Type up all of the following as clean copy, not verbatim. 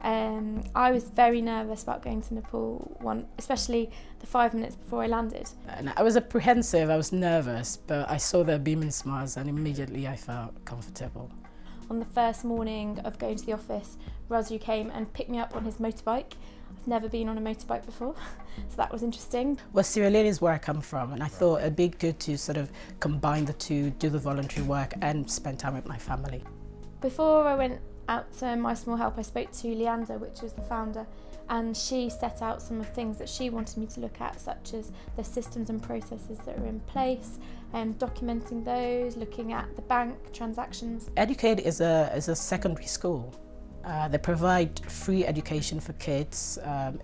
I was very nervous about going to Nepal, especially the 5 minutes before I landed. And I was apprehensive, I was nervous, but I saw their beaming smiles and immediately I felt comfortable. On the first morning of going to the office, Razu came and picked me up on his motorbike. I've never been on a motorbike before, so that was interesting. Well, Sierra Leone is where I come from, and I thought it'd be good to sort of combine the two, do the voluntary work and spend time with my family. Before I went out to My Small Help, I spoke to Leander, which was the founder, and she set out some of the things that she wanted me to look at, such as the systems and processes that are in place, and documenting those, looking at the bank transactions. Educate is a secondary school. They provide free education for kids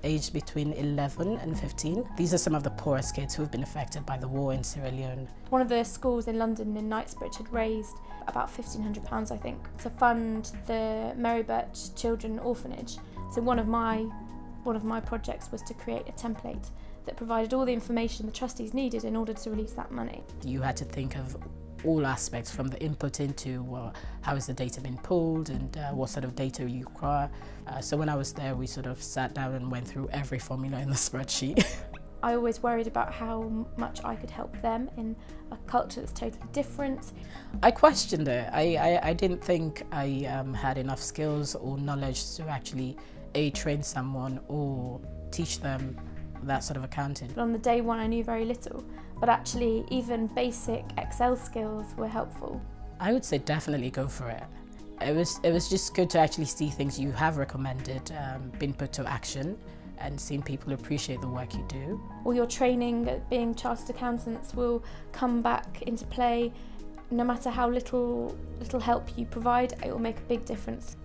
aged between 11 and 15. These are some of the poorest kids who have been affected by the war in Sierra Leone. One of the schools in London, in Knightsbridge, had raised about £1,500, I think, to fund the Mary Birch Children Orphanage. So one of my projects was to create a template that provided all the information the trustees needed in order to release that money. You had to think of all aspects, from the input into how is the data being pulled and what sort of data you require. So when I was there, we sort of sat down and went through every formula in the spreadsheet. I always worried about how much I could help them in a culture that's totally different. I questioned it. I didn't think I had enough skills or knowledge to actually train someone or teach them that sort of accounting. But on the day one I knew very little, but actually even basic Excel skills were helpful. I would say definitely go for it. It was just good to actually see things you have recommended being put to action and seeing people appreciate the work you do. All your training at being chartered accountants will come back into play. No matter how little help you provide, it will make a big difference.